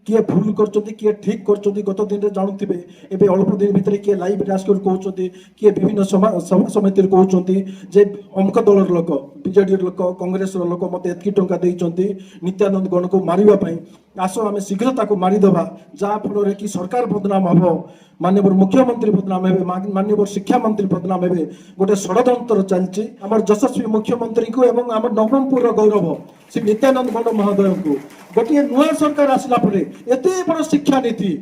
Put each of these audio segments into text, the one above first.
किए भूल कर किए ठीक कर गत दिन में जानूे एवं अल्प दिन भितर किए लाइव आसिक कहते किए विभिन्न सभा समिति कहते जे अमुक दल लोक बीजेडी लोक कांग्रेस लोक मत एतकी टंका देते नित्यानंद गण को मारे आस आम शीघ्र ताको मारिदेवा जहाँफल कि सरकार बदनाम हम माननीय मुख्यमंत्री बदनाम हे माननीय शिक्षा मंत्री बदनाम हे गोटे षड्यंत्र चलती आम यशस्वी मुख्यमंत्री को एवं आम नवरंगपुर गौरव श्री नित्यानंद गौड़ महोदय को गोटे नुआ सरकार आसला एत बड़ शिक्षा नीति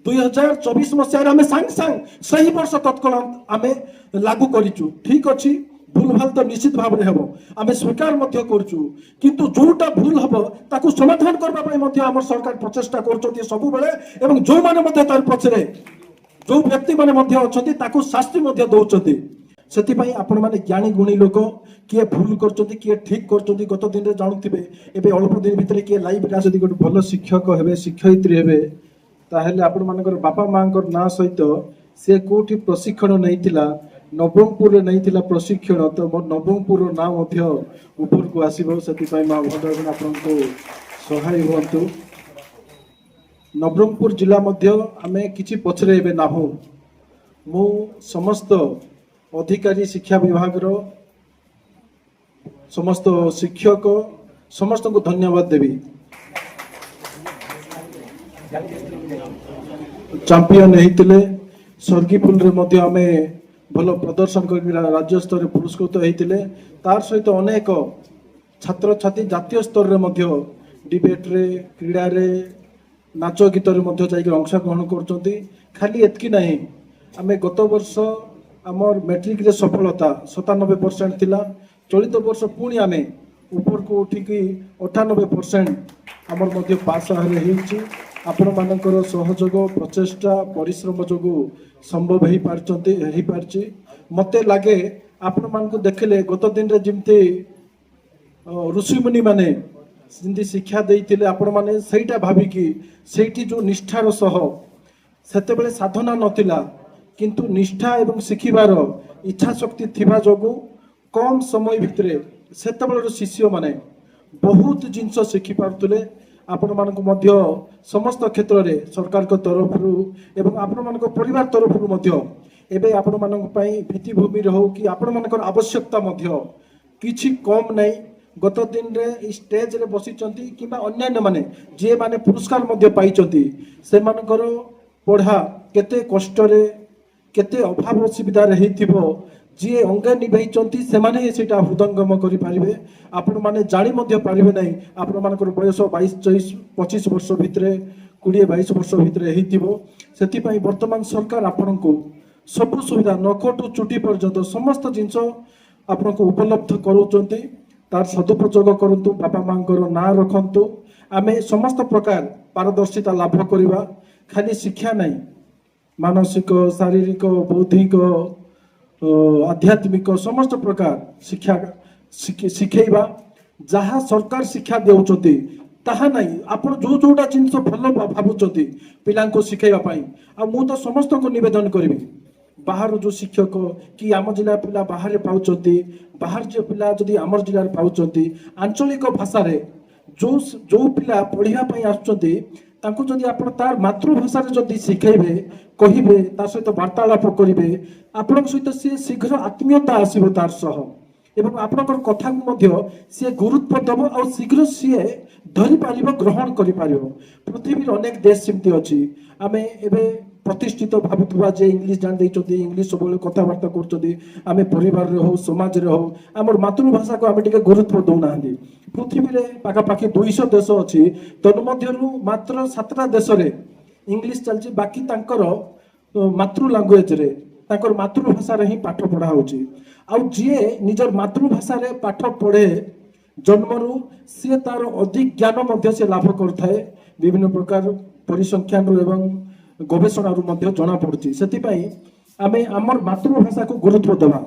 2024 मसीह आम सांग सांग सही वर्ष तत्काल आम लागू करूँ ठीक अच्छी भूल भाल तो निश्चित भाव में हम आम स्वीकार करूँ किंतु जोटा भूल हम ताकू समाधान करने आम सरकार प्रचेषा कर सब बेले जो मैंने तार पछरे जो व्यक्ति मैंने अच्छा शास्ति दौरान से आपण मैंने ज्ञानी गुणी लोक किए भूल कर किए ठीक कर गत दिन में जानूे एवं अल्प दिन भितर किए लाइव जब गोटे भल शिक्षक हे शिक्षयित्री हे ताहले आपण मानकर बापा माँ ना सहित सी कौटी प्रशिक्षण नहीं नवरंगपुर नहीं प्रशिक्षण तो मोर नवरंगपुर ना ऊपर को आसो से माँ भद्र आपण को सहाय हूँ नवरंगपुर जिला आम कि पछरे नाहू मु समस्त अधिकारी शिक्षा विभाग समस्त शिक्षक समस्त को धन्यवाद देवी चैंपियन होते सर्गीपुल आम भल प्रदर्शन कर राज्य स्तर पुरस्कृत होते तार सहित अनेक छात्र छात्री जातीय स्तर में डिबेट रे क्रीड़ा रे नाच गीत अंशग्रहण कर खाली एतकी नहीं आम गत वर्ष आमर मैट्रिक रे सफलता 97% थिला चलित वर्ष पुणी आम ऊपर को उठिक 98% आमर मध्य पास आपण मानकर सहयोग प्रचेषा परिश्रम जो संभव हो पारछि मते लगे आपण मान देखले गत दिन रे जमती ऋषिमुनि माने जिंदी शिक्षा देइतिले आपण माने सेटा भाबिकी सेठी जो निष्ठार सह सेते बेले साधना नथिला किंतु निष्ठा एवं शिखिबार इच्छा शक्ति थिबा जोगु कम समय भितर सेतेबेलर शिष्य माने बहुत जिनस शिखि पारुतले आपण मानको मध्य समस्त क्षेत्र रे सरकार को तरफ एवं आपण मानको परिवार तरफ मध्य एबे आपण मानको पई भित्तिभूमि हो कि आपण मानकर आवश्यकता मध्य किछि कम नहीं गत दिन रे स्टेज रे बसिचंती किबा अन्यान्य माने जे माने पुरस्कार मध्य पाइचंती से मानकर पढ़ा केते कष्ट रे केते अभाव असुविधा रही जी अंगे निभाई से हृदयंगम करें आपण मैंने जानी पारे ना आपण मान बयस 22-24-25 वर्ष भितर 20-22 वर्ष भितर वर्तमान सरकार आपण को सब सुविधा नखटू चुटी पर्यंत समस्त जिनस आपण को उपलब्ध करूँ तार सदुपयोग करूँ बापा माँ ना रखु आम समस्त प्रकार पारदर्शिता लाभ करवा खाली शिक्षा नहीं मानसिक शारीरिक बौद्धिक आध्यात्मिक समस्त प्रकार शिक्षा शिखेबा जहाँ सरकार शिक्षा देउचंती ताहा नहीं आपण जो जोटा जिनस भल भावुंट पिला शिखेवाई आ मु तो समस्त को निवेदन करी बाहर जो शिक्षक कि आम जिला पिला बाहर पाँच बाहर जो पिला जदि आम जिले पाँच आंचलिक भाषा जो जो पिला पढ़ाई आसुँच तांको जदि आपण तार मातृभाषा जदि शिखेबे कहिबे तार सहित वार्तालाप करिवे आपण सहित सी शीघ्र आत्मीयता आसीबो तार सह एवं आपणकर कथा को मध्य सी गुरुत्व देव और शीघ्र सी धरी पारिबो ग्रहण करि पारिबो पृथ्वी अनेक देश सेमती अछि आमे एबे प्रतिष्ठित भावुवा जे इंग्लिश जान देइचोती इंग्लिश सब कथबार्ता करचोती आमे परिवार रे हो समाज रे हो हमर मातृभाषा को आमे टिके गुरुत्व दउना हंदी पृथ्वी रे पाका पाखी 200 देश अछि तन्मध्यरु मात्र 7टा देश रे इंग्लिश चलछि बाकी तांकर मातृ लैंग्वेज रे तांकर मातृभाषा रे ही पाठ पढ़ा होछि आ जे निजर मातृभाषा रे पाठ पढ़े जन्मरु से तार अधिक ज्ञान मध्य से लाभ करथाए विभिन्न प्रकार परिसंख्यान एवं गवेषणा जना पड़ी से आम आमर मातृभाषा को गुरुत्व देवा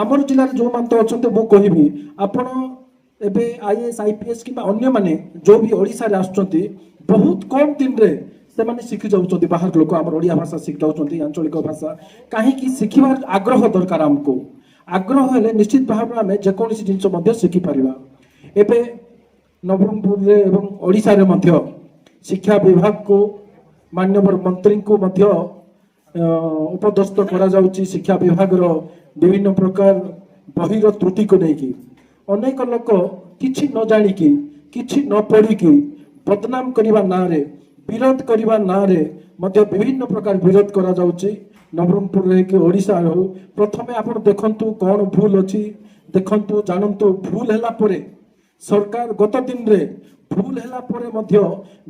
आमर जिले जो मान तो अच्छा मुझे कहबी आपण एबे आईएएस आईपीएस कि अन्य माने जो भी ओडिशा रे आसुचंती बहुत कम दिन रे से माने शिखि जाउचंती बाहर लोक आमर ओडिया भाषा शिखि जाउचंती आंचलिक भाषा कहीं शिखिबार आग्रह दरकार हमको आग्रह हेले निश्चित भाव में जेकोसी जिनस शिखि पारिबा एबे नवरंगपुर रे एवं ओडिशा रे मध्य शिक्षा विभाग को माननीय मंत्री को मध्य उपदस्थ करा जाउची शिक्षा विभाग रो विभिन्न प्रकार बहिर त्रुटि को लेकिन अनेक लोक किछि न जानिकी किछि न पढ़िकी बदनाम करबा ना रे विरोध करबा ना रे मध्य विभिन्न प्रकार विरोध करा जाउची नवरंगपुर रे कि ओडिसा हो प्रथमे आपण देखंतु कोन भूल अछि देखंतु जानंतु भूल हैला परे सरकार गत दिन रे भूल हैला परे मध्य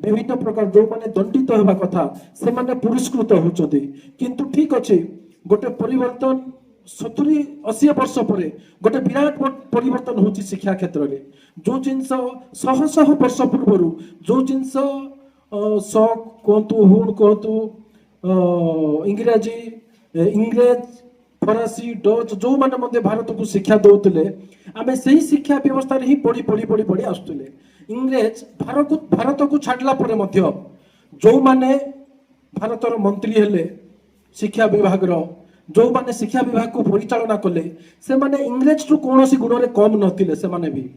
विभिन्न प्रकार जो माने दंडित हेबा कथा से माने पुरस्कृत होचोदी किंतु ठीक अछि गोटे परिवर्तन 70-80 वर्ष परे गोटे विराट परिवर्तन होची शिक्षा क्षेत्र रे जो जिंस शह शह वर्ष पूर्व जो जिंस शक कहतु हुण कहतु इंग्राजी इंग्रेज फरासी डच जो माने मध्य भारत को शिक्षा दौले आमे सही शिक्षा व्यवस्था रे ही पढ़ी पढ़ी पढ़ी पढ़ी आसुले इंग्रेज भारत को छाड़ला परे मध्य जो माने भारतर मंत्री हेले शिक्षा विभाग रो जो माने शिक्षा विभाग को परिचालना कले से माने इंग्रेज टू कौन सी गुण रे कम नथिले से माने भी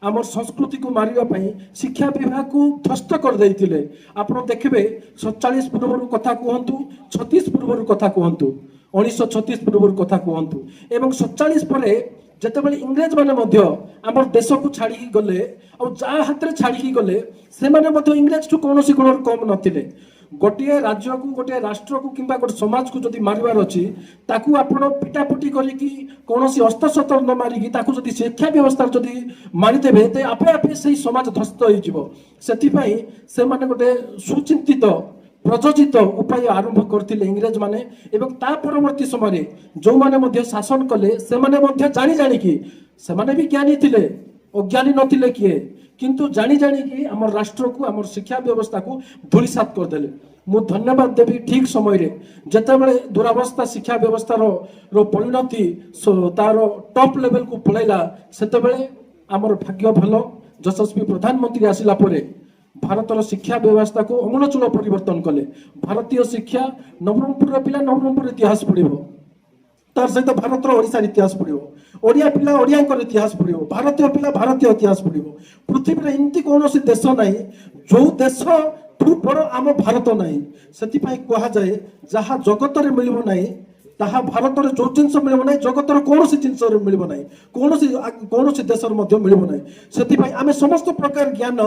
आमर संस्कृति को मारिबा पई शिक्षा विभाग को ध्वस्त कर देइतिले आपण देखबे 47 पूर्व कथा कहंतु 36 पूर्व कथा कहंतु 1936 पूर्व कथा कहंतु एवं 47 परे जेतेबेले इंग्रेज माने मध्य आमर देश को छाड़ी गले और जा हाथ रे छाड़ी गले से माने मध्य इंग्रेज टू कौन सी गुण कम नथिले गोटे राज्य को गोटे राष्ट्र को किंबा गोटे समाज को जदि मारिबार अछि ताकू आपण पिटापिटी करिकी कोनोसी अस्त्र शस्त्र न मारिकी ताकू जदि शिक्षा व्यवस्था जदि मारि देबे ते आपे आपे सही समाज ध्वस्त होई जिवो सेति पई से माने गोटे सुचिंतित प्रयोजित उपाय आरंभ करथिले इंग्रेज माने एवं ता परवर्ती समय जो माने मध्य शासन कले से माने मध्य जानि जानि की से माने भी ज्ञानी थिले अज्ञानी नथिले किए किंतु जानी जानी कि आमर राष्ट्र को आमर शिक्षा व्यवस्था को धूलिसात कर देले मु धन्यवाद देवी ठीक समय रे जेतेबेले दुरावस्था शिक्षा व्यवस्था रो परिणति तार टॉप लेवल को पळैला सेतेबेले आमर भाग्य भलो यशस्वी प्रधानमंत्री आसिला परे भारतर शिक्षा व्यवस्था को अमूलचूल परिवर्तन कले भारतीय शिक्षा नवरंगपुर पिला नवरंगपुर इतिहास पढ़िबो तार सहित भारतर ओडिसा इतिहास पढ़िबो ओडिया पिला ओडियांकर इतिहास पढ़िबो भारतीय पिला भारतीय इतिहास पढ़िबो पृथ्वी रे इनती कोनोसी देश नाही जो देश ठू बड़ आम भारत नाही सेति पई कहा जाए जहा जगत रे मिलिबो नाही ताहा भारत रे जो जिंस मिलिबो नाही जगत रे कोनोसी जिंस रे मिलिबो नाही कोनोसी देश रे मध्य मिलिबो नाही सेति पई आमे समस्त प्रकार ज्ञान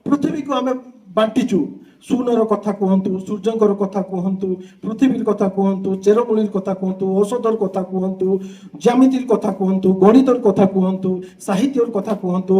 पृथ्वी को आमे बांटीचु सुनर कथा कहतु सूर्यंकर कथा कहतु पृथ्वीर कथा कहतु चेरमूलिर कथा कहतु औषधर कथा कहतु ज्यामितिर कथा कहतु गणितर कथा कहतु साहित्यर कथा कहतु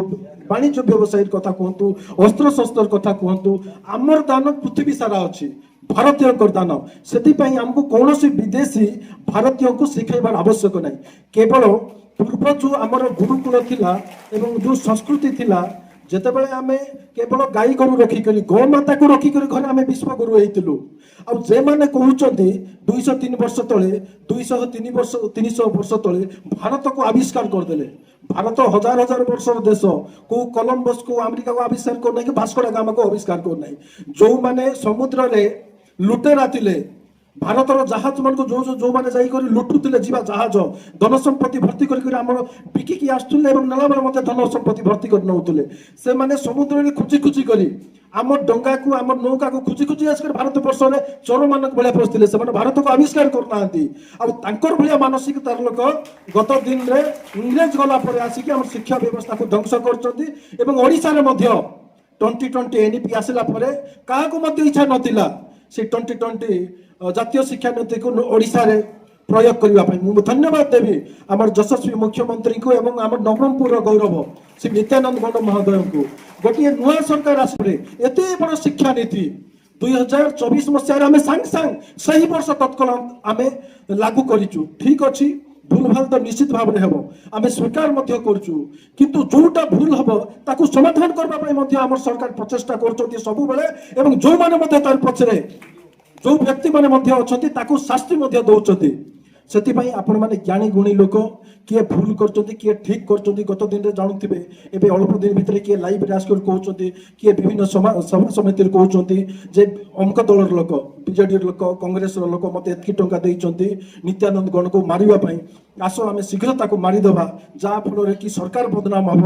वाणिज्य व्यवसायीर कथा कहतु अस्त्र शस्त्र कथा कहतु आमर दान पृथ्वी सारा अछि भारतीय दान सेति पई हमको कौनसी विदेशी भारतीय को शिखाइबार आवश्यक नाही केवल पूर्व जो आमर गुरुकुल थिला एवं जो संस्कृति थिला जेतेबेले आमे केवल गाई गरु रखिकरी गोमाता को रखिकरी घर आमे विश्व गुरु हेइतिलु आ जे माने कहउचंती 203 वर्ष तळे 300 वर्ष तळे भारत को आविष्कार कर देले भारत हजार हजार वर्ष देश को कोलंबस को अमेरिका को आविष्कार कर नै कि भास्को दा गामा को आविष्कार कर नै जो माने समुद्र रे लुटेरा थिले भारतर जहाज मन को जो माने जाई करी लुटुतिले जीवा जहाज धन संपत्ति भर्ती करी हमर बिकी की आस्तुले एवं नलाबर मते धन संपत्ति भर्ती कर नउतले से माने समुद्र रे खुची खुची करी हमर डंगा को हमर नौका को खुची खुची आस कर भारत वर्ष रे चोर मानक बळे पस्तिले से माने भारत को आविष्कार करनांती अब तांकर भलिया मानसिकतार लोक गत दिन रे इंग्रेज गला परे आसी कि हमर शिक्षा व्यवस्था को ध्वंस करचंती एवं ओडिसा रे मध्य 2020 एनईपी आसिला परे काहा को मते इच्छा नथिला से 2020 जातीय शिक्षा नीति को ओडिसा रे प्रयोग करबा पई मु धन्यवाद देवी हमर यशस्वी मुख्यमंत्री को एवं हमर नवरंगपुर रो गौरव श्री नित्यानंद गौड़ महोदय को गोटे नुआ सरकार आसरे एते बड़ शिक्षा नीति 2024 मसिया आमे सांग सांग सही वर्ष तत्काल आमे लागू करिचु ठीक अछि भूल भाल तो निश्चित भाव रे हेबो आमे स्वीकार मध्य करचु किंतु जोटा भूल हबो ताकू समाधान करबा पई मध्य हमर सरकार प्रचेष्टा करचोती सब बेले एवं जो माने मध्य तार पछरे जो व्यक्ति माने मध्य अछती ताकू शास्ति मध्य दउचती ସେଥିପାଇଁ ଆପଣମାନେ ଜ୍ଞାନୀ ଗୁଣୀ ଲୋକ କିଏ ଭୁଲ କରୁଛନ୍ତି କିଏ ଠିକ୍ କରୁଛନ୍ତି ଗତ ଦିନରେ ଜାଣୁଥିବେ ଏବେ ଅଳ୍ପ ଦିନ ଭିତରେ କିଏ ଲାଇଭରେ ଆସିକରି କହୁଛନ୍ତି କିଏ ବିଭିନ୍ନ ସଭା ସମିତିରେ କହୁଛନ୍ତି ଯେ ଅମୁକ ଦଳର ଲୋକ ବିଜେଡିର ଲୋକ କଂଗ୍ରେସର ଲୋକ ମୋତେ ଏତିକି ଟଙ୍କା ଦେଇଛନ୍ତି ନିତ୍ୟାନନ୍ଦ ଗଣକୁ ମାରିବା ପାଇଁ ଆସ ଆମେ ଶୀଘ୍ର ତାକୁ ମାରିଦେବା ଯାହା ଫଳରେ କି ସରକାର ବଦନାମ ହେବ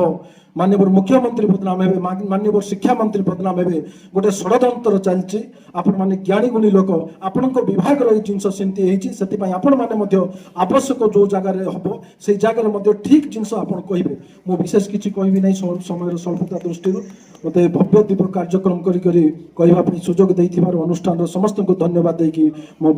ମାନ୍ୟବର ମୁଖ୍ୟମନ୍ତ୍ରୀ ବଦନାମ ହେବେ ମାନ୍ୟବର ଶିକ୍ଷାମନ୍ତ୍ରୀ ବଦନାମ ହେବେ ଗୋଟେ ଷଡ଼ଯନ୍ତ୍ର ଚାଲିଛି ଆପଣମାନେ ଜ୍ଞାନୀ ଗୁଣୀ ଲୋକ ଆପଣଙ୍କ ବିଭାଗର ଏଇ ଜିନିଷ ସେମିତି ହେଇଛି ସେଥିପାଇଁ ଆପଣମାନେ ମଧ୍ୟ ଆବଶ୍ୟକ ଯେଉଁ ଜାଗାରେ ହେବ ସେଇ ଜାଗାରେ ମଧ୍ୟ ଠିକ୍ ଜିନିଷ ଆପଣ କହିବେ ମୁଁ ବିଶେଷ କିଛି କହିବି ନାହିଁ ସମୟର ସ୍ୱଳ୍ପତା ଦୃଷ୍ଟିରୁ ମୋତେ ଭବ୍ୟ ଦିବ୍ୟ କାର୍ଯ୍ୟକ୍ରମ କରି କହିବା ପାଇଁ ସୁଯୋଗ ଦେଇଥିବାରୁ ଅନୁଷ୍ଠାନର ସମସ୍ତଙ୍କୁ ଧନ୍ୟବାଦ ଦେଇକି ମୋ